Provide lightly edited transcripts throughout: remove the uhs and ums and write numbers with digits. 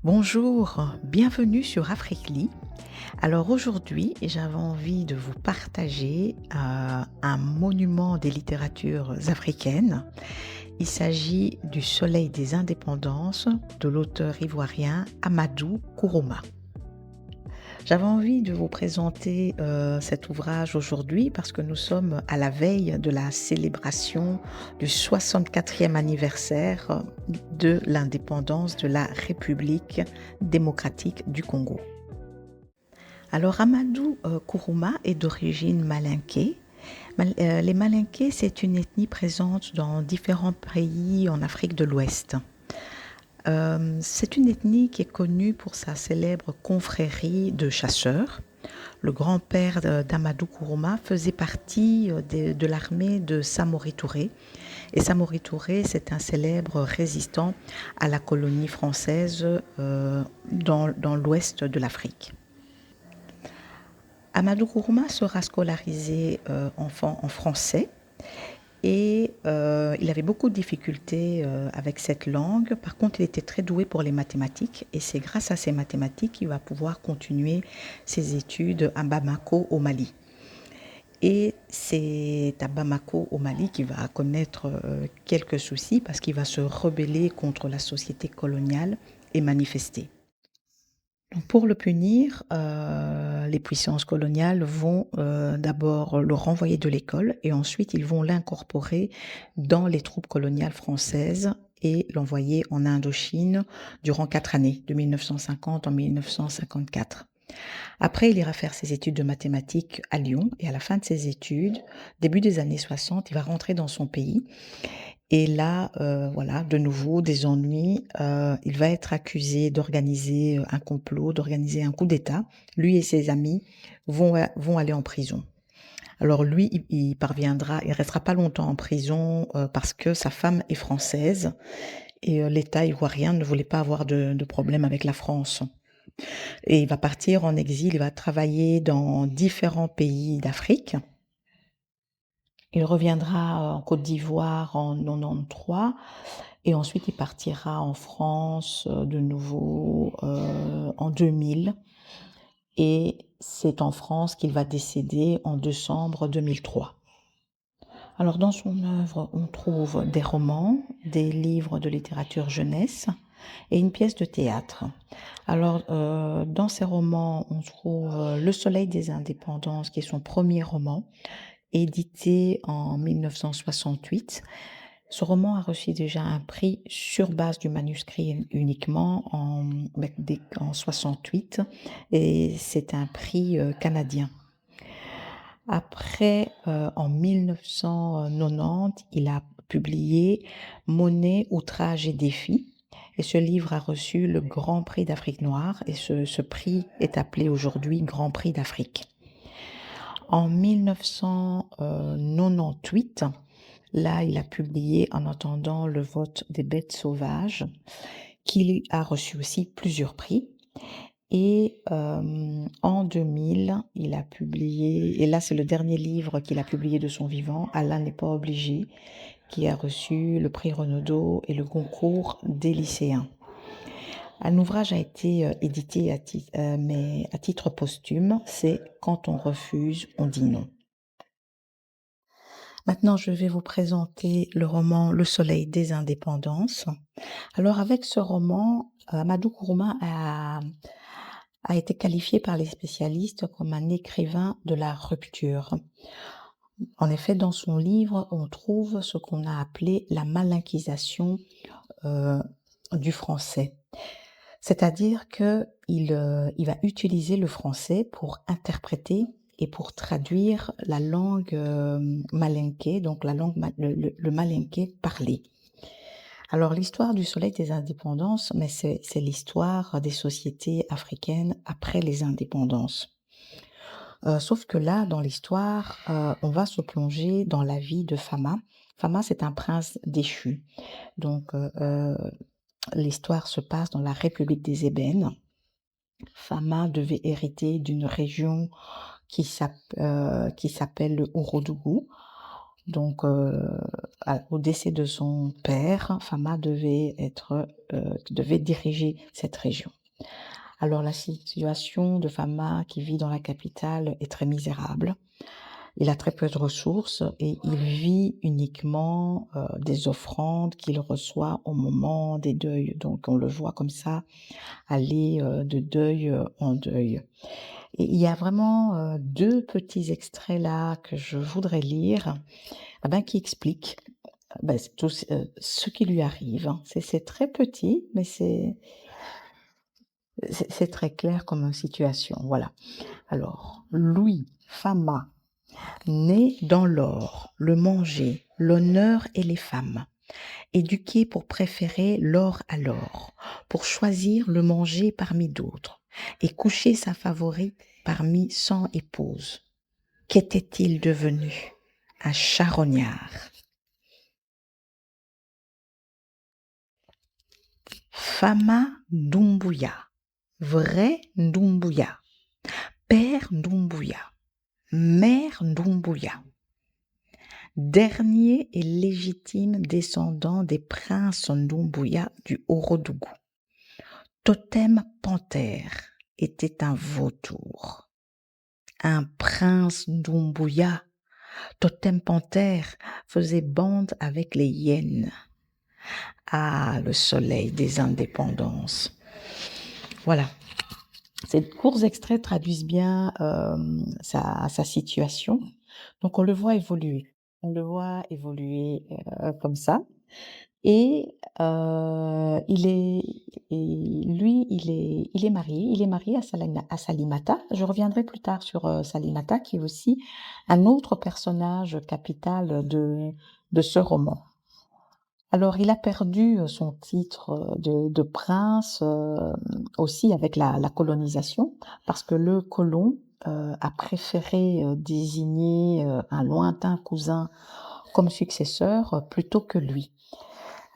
Bonjour, bienvenue sur Africly. Alors aujourd'hui, j'avais envie de vous partager un monument des littératures africaines. Il s'agit du Soleil des indépendances de l'auteur ivoirien Amadou Kourouma. J'avais envie de vous présenter cet ouvrage aujourd'hui parce que nous sommes à la veille de la célébration du 64e anniversaire de l'indépendance de la République démocratique du Congo. Alors Amadou Kourouma est d'origine malinké. Les Malinké, c'est une ethnie présente dans différents pays en Afrique de l'Ouest. C'est une ethnie qui est connue pour sa célèbre confrérie de chasseurs. Le grand-père d'Amadou Kourouma faisait partie de l'armée de Samori Touré. Et Samori Touré, c'est un célèbre résistant à la colonie française dans l'ouest de l'Afrique. Amadou Kourouma sera scolarisé enfant en français. Et il avait beaucoup de difficultés avec cette langue. Par contre, il était très doué pour les mathématiques. Et c'est grâce à ces mathématiques qu'il va pouvoir continuer ses études à Bamako, au Mali. Et c'est à Bamako, au Mali, qu'il va connaître quelques soucis parce qu'il va se rebeller contre la société coloniale et manifester. Donc pour le punir, les puissances coloniales vont d'abord le renvoyer de l'école et ensuite ils vont l'incorporer dans les troupes coloniales françaises et l'envoyer en Indochine durant 4 années, de 1950 en 1954. Après, il ira faire ses études de mathématiques à Lyon et à la fin de ses études, début des années 60, il va rentrer dans son pays. Et là, voilà, de nouveau, des ennuis. Il va être accusé d'organiser un complot, d'organiser un coup d'État. Lui et ses amis vont aller en prison. Alors lui, il parviendra, il restera pas longtemps en prison parce que sa femme est française et l'État ivoirien ne voulait pas avoir de problème avec la France. Et il va partir en exil, il va travailler dans différents pays d'Afrique. Il reviendra en Côte d'Ivoire en 93 et ensuite il partira en France de nouveau en 2000 et c'est en France qu'il va décéder en décembre 2003. Alors dans son œuvre, on trouve des romans, des livres de littérature jeunesse et une pièce de théâtre. Alors dans ces romans, on trouve Le Soleil des indépendances qui est son premier roman, édité en 1968. Ce roman a reçu déjà un prix sur base du manuscrit uniquement en 68 et c'est un prix canadien. Après, en 1990, il a publié Monnaie, outrage et défi. Et ce livre a reçu le Grand Prix d'Afrique noire et ce prix est appelé aujourd'hui Grand Prix d'Afrique. En 1998, là, il a publié En attendant le vote des bêtes sauvages, qui a reçu aussi plusieurs prix. Et en 2000, il a publié, et là c'est le dernier livre qu'il a publié de son vivant, Allah n'est pas obligé, qui a reçu le prix Renaudot et le concours des lycéens. Un ouvrage a été édité mais à titre posthume, c'est Quand on refuse, on dit non. Maintenant, je vais vous présenter le roman Le Soleil des indépendances. Alors, avec ce roman, Amadou Kourouma a été qualifié par les spécialistes comme un écrivain de la rupture. En effet, dans son livre, on trouve ce qu'on a appelé la malinquisation du français. C'est-à-dire qu'il va utiliser le français pour interpréter et pour traduire la langue malinké, donc la langue le malinké parlé. Alors l'histoire du Soleil des indépendances, mais c'est l'histoire des sociétés africaines après les indépendances. Sauf que là, dans l'histoire, on va se plonger dans la vie de Fama. Fama, c'est un prince déchu. Donc l'histoire se passe dans la République des Ébènes. Fama devait hériter d'une région qui s'appelle le Ourodougou. Donc, au décès de son père, Fama devait diriger cette région. Alors, la situation de Fama qui vit dans la capitale est très misérable. Il a très peu de ressources et il vit uniquement des offrandes qu'il reçoit au moment des deuils. Donc, on le voit comme ça aller de deuil en deuil. Et il y a vraiment deux petits extraits là que je voudrais lire, qui expliquent tout ce qui lui arrive. Hein. C'est très petit, mais c'est très clair comme situation. Voilà. Alors, Louis, Fama, né dans l'or, le manger, l'honneur et les femmes, éduqué pour préférer l'or à l'or, pour choisir le manger parmi d'autres, et coucher sa favorite parmi 100 épouses. Qu'était-il devenu? Un charognard. Fama Doumbouya, vrai Doumbouya, père Doumbouya, mère Doumbouya, dernier et légitime descendant des princes Doumbouya du Orodougou. Totem panthère était un vautour. Un prince Doumbouya, totem panthère, faisait bande avec les hyènes. Ah, le soleil des indépendances. Voilà. Ces courts extraits traduisent bien sa situation. Donc, on le voit évoluer. On le voit évoluer comme ça. Et il est marié. Il est marié à Salimata. Je reviendrai plus tard sur Salimata, qui est aussi un autre personnage capital de ce roman. Alors, il a perdu son titre de prince aussi avec la colonisation, parce que le colon a préféré désigner un lointain cousin comme successeur plutôt que lui.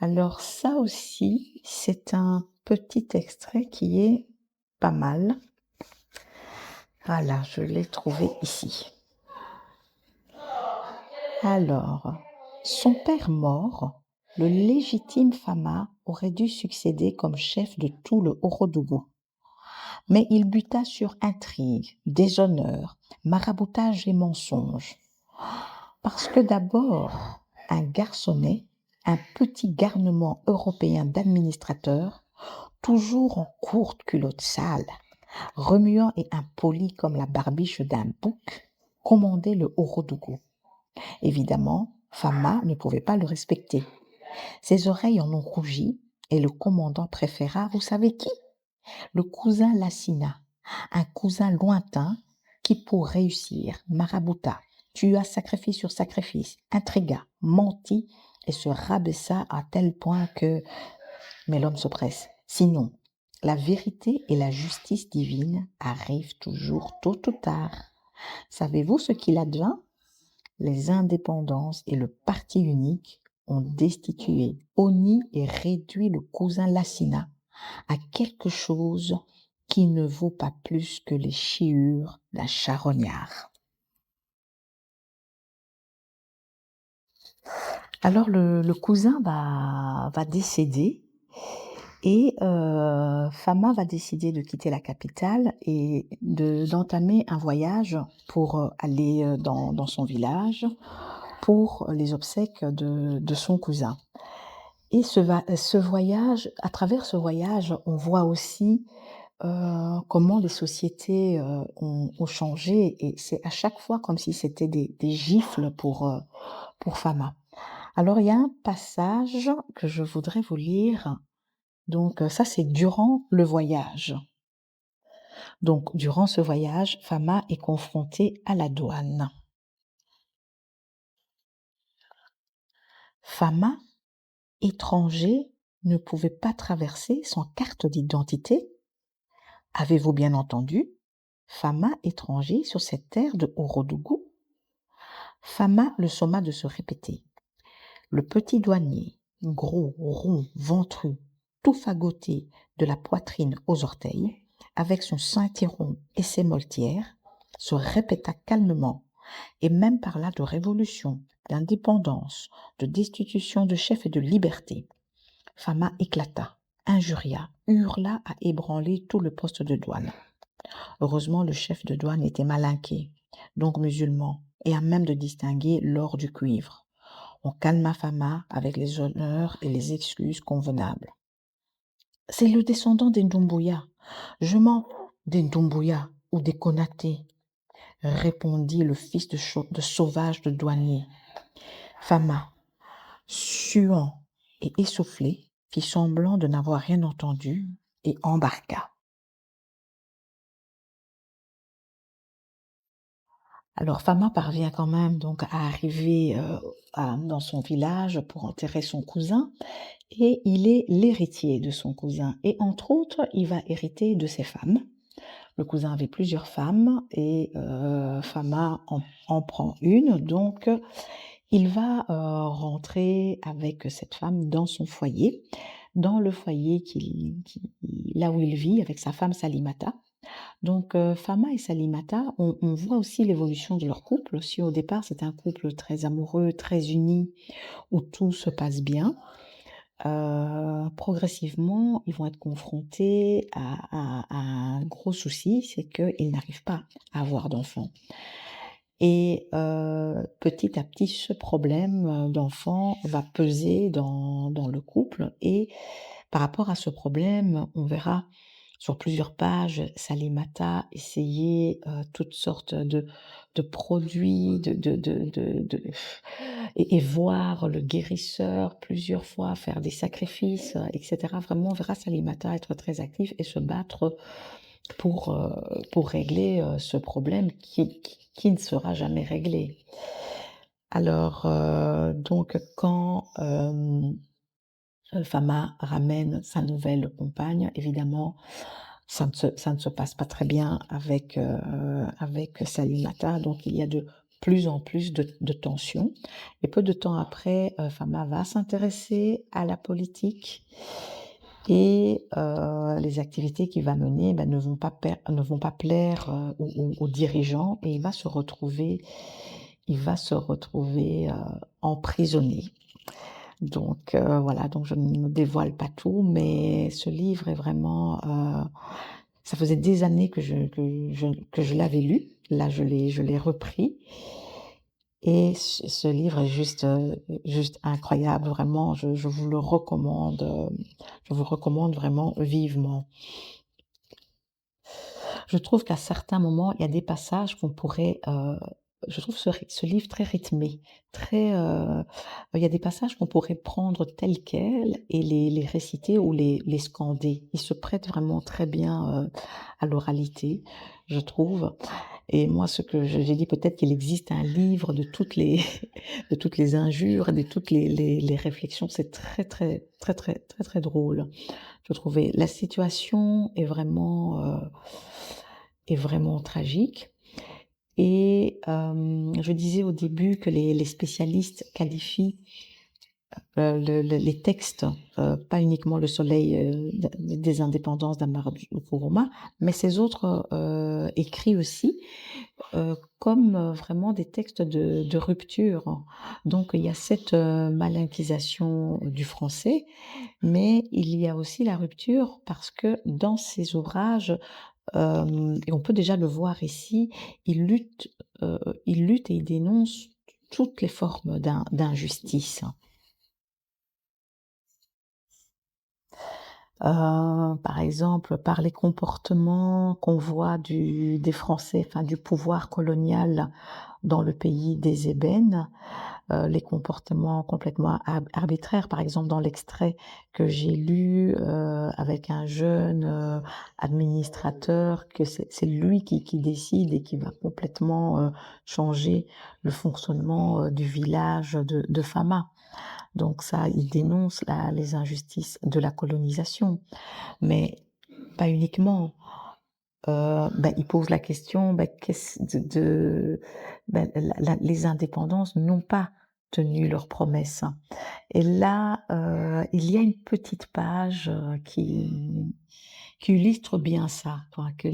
Alors ça aussi, c'est un petit extrait qui est pas mal. Voilà, je l'ai trouvé ici. Alors, son père mort, le légitime Fama aurait dû succéder comme chef de tout le Orodougou. Mais il buta sur intrigue, déshonneur, maraboutage et mensonge. Parce que d'abord, un garçonnet, un petit garnement européen d'administrateurs, toujours en courte culotte sale, remuant et impoli comme la barbiche d'un bouc, commandait le Orodougou. Évidemment, Fama ne pouvait pas le respecter. Ses oreilles en ont rougi et le commandant préféra, vous savez qui? Le cousin Lassina, un cousin lointain qui, pour réussir, marabouta, tua sacrifice sur sacrifice, intrigua, mentit et se rabaissa à tel point que... Mais l'homme se presse. Sinon, la vérité et la justice divine arrivent toujours tôt ou tard. Savez-vous ce qu'il advint? Les indépendances et le parti unique ont destitué, honni et réduit le cousin Lassina à quelque chose qui ne vaut pas plus que les chiures d'un charognard. Alors le cousin va décéder et Fama va décider de quitter la capitale et d'entamer un voyage pour aller dans son village pour les obsèques de son cousin. Et ce voyage, à travers ce voyage, on voit aussi comment les sociétés ont changé et c'est à chaque fois comme si c'était des gifles pour Fama. Alors il y a un passage que je voudrais vous lire. Donc ça c'est durant le voyage. Donc durant ce voyage, Fama est confrontée à la douane. Fama, étranger, ne pouvait pas traverser sans carte d'identité. Avez-vous bien entendu? Fama, étranger sur cette terre de Orodougou. Fama le somma de se répéter. Le petit douanier, gros, rond, ventru, tout fagoté de la poitrine aux orteils, avec son ceinturon et ses moltières, se répéta calmement et même parla de révolution, d'indépendance, de destitution de chefs et de liberté. Fama éclata, injuria, hurla à ébranler tout le poste de douane. Heureusement, le chef de douane était malinqué, donc musulman, et à même de distinguer l'or du cuivre. On calma Fama avec les honneurs et les excuses convenables. C'est le descendant des Ndumbuya. Je m'en des Ndumbuya ou des Konaté, répondit le fils de sauvage de douanier. Fama, suant et essoufflé, fit semblant de n'avoir rien entendu et embarqua. Alors Fama parvient quand même donc à arriver dans son village pour enterrer son cousin et il est l'héritier de son cousin et entre autres il va hériter de ses femmes. Le cousin avait plusieurs femmes et Fama en prend une donc il va rentrer avec cette femme dans son foyer, dans le foyer là où il vit avec sa femme Salimata. Donc, Fama et Salimata, on voit aussi l'évolution de leur couple. Si au départ c'était un couple très amoureux, très uni, où tout se passe bien, progressivement, ils vont être confrontés à un gros souci, c'est qu'ils n'arrivent pas à avoir d'enfants. Et petit à petit, ce problème d'enfant va peser dans le couple et par rapport à ce problème, on verra sur plusieurs pages Salimata essayer toutes sortes de produits, et voir le guérisseur plusieurs fois faire des sacrifices, etc. Vraiment, on verra Salimata être très actif et se battre pour régler ce problème qui ne sera jamais réglé. Alors, donc, quand Fama ramène sa nouvelle compagne, évidemment, ça ne se passe pas très bien avec Salimata, donc il y a de plus en plus de tensions. Et peu de temps après, Fama va s'intéresser à la politique et les activités qu'il va mener ne vont pas plaire aux dirigeants et il va se retrouver emprisonné. Donc voilà, donc je ne dévoile pas tout, mais ce livre est vraiment, ça faisait des années que je l'avais lu. Là, je l'ai repris et ce livre est juste incroyable, vraiment, je vous le recommande, je vous recommande vraiment vivement. Je trouve qu'à certains moments, il y a des passages qu'on pourrait, je trouve ce livre très rythmé, très, il y a des passages qu'on pourrait prendre tels quels et les réciter ou les scander. Ils se prêtent vraiment très bien, à l'oralité, je trouve et moi, ce que j'ai dit peut-être qu'il existe un livre de toutes les de toutes les injures, de toutes les réflexions. C'est très, très, très, très, très, très drôle. Je trouvais la situation est vraiment tragique et je disais au début que les spécialistes qualifient, les textes, pas uniquement Le Soleil, des indépendances d'Amadou Nkrumah, mais ces autres, écrits aussi, comme, vraiment des textes de rupture. Donc il y a cette, malinquisation du français, mais il y a aussi la rupture parce que dans ces ouvrages, et on peut déjà le voir ici, il lutte, il lutte et il dénonce toutes les formes d'injustice. Par exemple, par les comportements qu'on voit des Français, enfin du pouvoir colonial dans le pays des ébènes, les comportements complètement arbitraires. Par exemple, dans l'extrait que j'ai lu, avec un jeune, administrateur, que c'est lui qui décide et qui va complètement, changer le fonctionnement, du village de Fama. Donc ça, il dénonce les injustices de la colonisation, mais pas uniquement. Il pose la question, qu'est-ce les indépendances n'ont pas tenu leurs promesses. Et là, il y a une petite page, qui illustre bien ça, quoi, que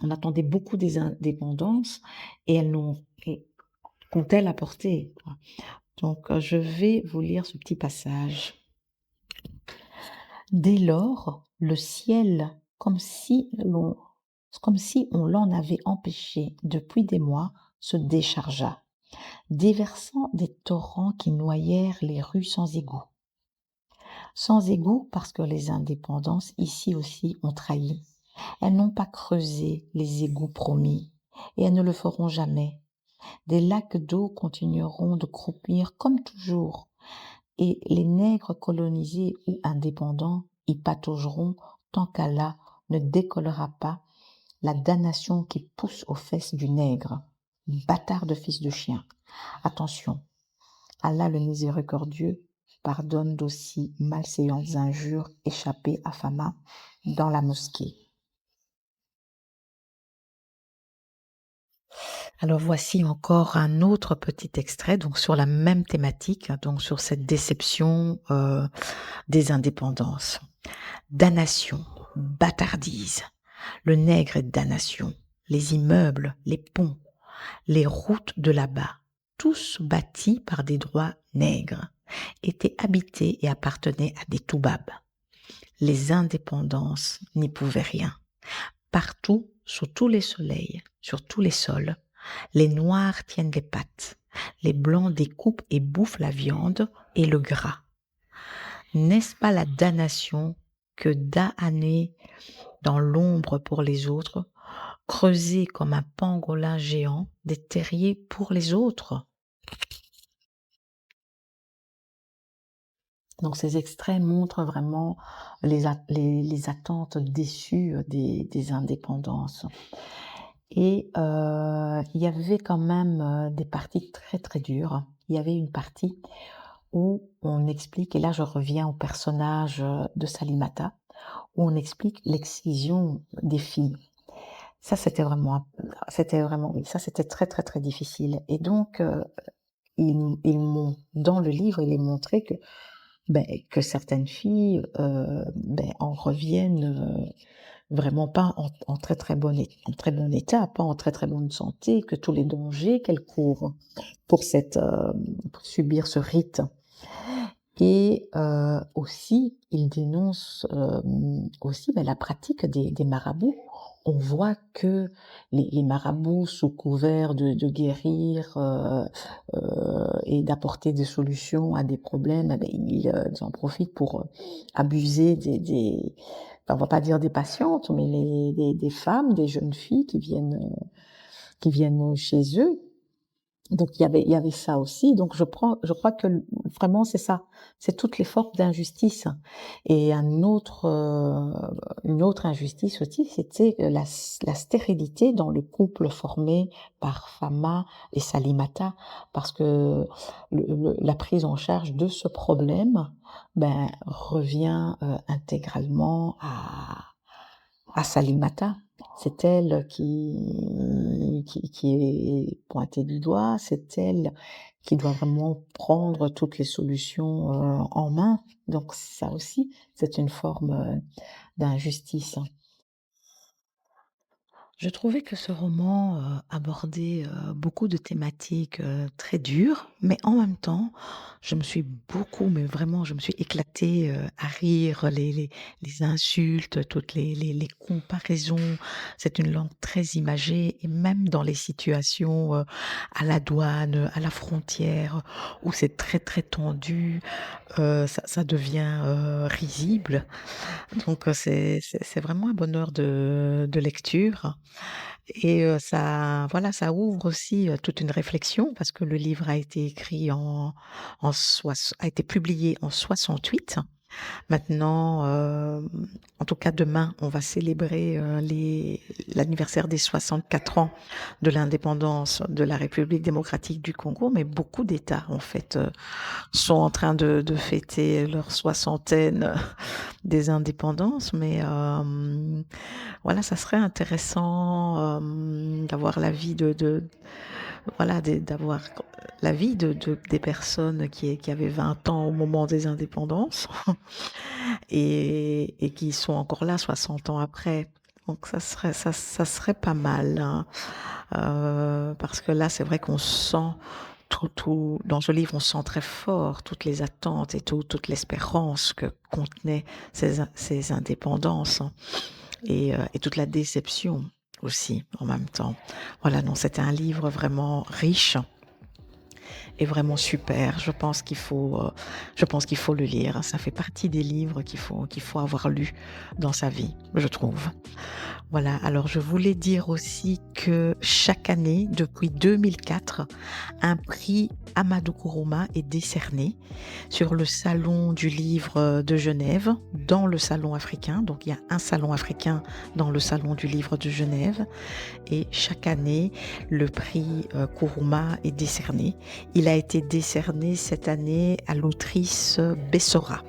on attendait beaucoup des indépendances et elles n'ont qu'ont-elles apporté, quoi. Donc, je vais vous lire ce petit passage. Dès lors, le ciel, comme si on l'en avait empêché depuis des mois, se déchargea, déversant des torrents qui noyèrent les rues sans égout. Sans égout parce que les indépendances ici aussi ont trahi. Elles n'ont pas creusé les égouts promis, et elles ne le feront jamais. Des lacs d'eau continueront de croupir comme toujours, et les nègres colonisés ou indépendants y pataugeront tant qu'Allah ne décollera pas la damnation qui pousse aux fesses du nègre. Bâtard de fils de chien. Attention, Allah le miséricordieux pardonne d'aussi malséantes injures échappées à Fama dans la mosquée. Alors voici encore un autre petit extrait, donc sur la même thématique, donc sur cette déception des indépendances. Damnation, bâtardise, le nègre est damnation, les immeubles, les ponts, les routes de là-bas, tous bâtis par des droits nègres, étaient habités et appartenaient à des toubabs. Les indépendances n'y pouvaient rien. Partout, sous tous les soleils, sur tous les sols, les noirs tiennent les pattes, les blancs découpent et bouffent la viande et le gras. N'est-ce pas la damnation que d'années dans l'ombre pour les autres, creuser comme un pangolin géant des terriers pour les autres? Donc ces extraits montrent vraiment les attentes déçues des indépendances. Et il y avait quand même des parties très très dures. Il y avait une partie où on explique, et là je reviens au personnage de Salimata, où on explique l'excision des filles. Ça oui, ça c'était très très très difficile. Et donc ils m'ont, dans le livre, il est montré que certaines filles en reviennent vraiment pas en très très en très bon état, pas en très très bonne santé, que tous les dangers qu'elles courent pour pour subir ce rite. Et aussi, il dénonce aussi la pratique des marabouts. On voit que les marabouts, sous couvert de guérir et d'apporter des solutions à des problèmes, ils en profitent pour abuser enfin, on va pas dire des patientes, mais des femmes, des jeunes filles qui viennent chez eux. Donc il y avait ça aussi. Donc je crois que vraiment c'est ça, c'est toutes les formes d'injustice. Et une autre injustice aussi, c'était la stérilité dans le couple formé par Fama et Salimata, parce que la prise en charge de ce problème, revient intégralement à Salimata. C'est elle qui est pointée du doigt, c'est elle qui doit vraiment prendre toutes les solutions en main. Donc ça aussi, c'est une forme d'injustice. Je trouvais que ce roman, abordait, beaucoup de thématiques, très dures, mais en même temps, je me suis beaucoup, mais vraiment, je me suis éclatée, à rire, les insultes, toutes les comparaisons. C'est une langue très imagée et même dans les situations, à la douane, à la frontière, où c'est très, très tendu, ça devient, risible. Donc, c'est vraiment un bonheur de lecture et ça voilà, ça ouvre aussi, toute une réflexion parce que le livre a été écrit a été publié en 68. Maintenant, en tout cas demain, on va célébrer, l'anniversaire des 64 ans de l'indépendance de la République démocratique du Congo, mais beaucoup d'États, en fait, sont en train de fêter leur soixantaine des indépendances, mais voilà, ça serait intéressant d'avoir l'avis d'avoir la vie des personnes qui avaient 20 ans au moment des indépendances et qui sont encore là 60 ans après. Donc ça serait pas mal, hein, parce que là, c'est vrai qu'on sent tout dans ce livre, on sent très fort toutes les attentes et toute l'espérance que contenaient ces indépendances, hein, et toute la déception aussi, en même temps. Voilà, donc c'était un livre vraiment riche est vraiment super. Je pense qu'il faut le lire. Ça fait partie des livres qu'il faut avoir lu dans sa vie, je trouve. Voilà, alors je voulais dire aussi que chaque année, depuis 2004, un prix Amadou Kourouma est décerné sur le salon du livre de Genève, dans le salon africain. Donc il y a un salon africain dans le salon du livre de Genève et chaque année, le prix Kourouma est décerné. Il a été décerné cette année à l'autrice Bessora.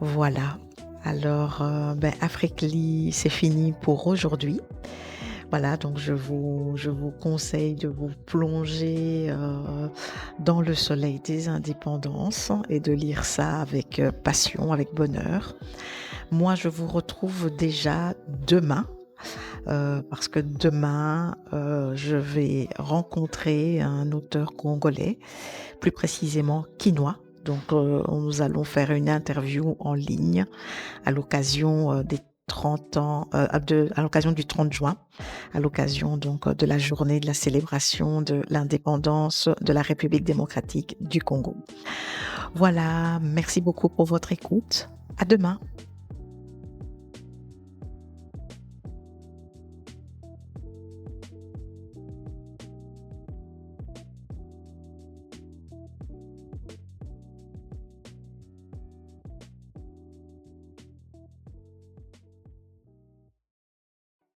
Voilà. Alors, Africly, c'est fini pour aujourd'hui. Voilà, donc je vous conseille de vous plonger dans le soleil des indépendances et de lire ça avec passion, avec bonheur. Moi, je vous retrouve déjà demain, parce que demain, je vais rencontrer un auteur congolais, plus précisément quinois. Donc, nous allons faire une interview en ligne à l'occasion des 30 ans, à l'occasion du 30 juin, à l'occasion donc de la journée de la célébration de l'indépendance de la République démocratique du Congo. Voilà, merci beaucoup pour votre écoute. À demain.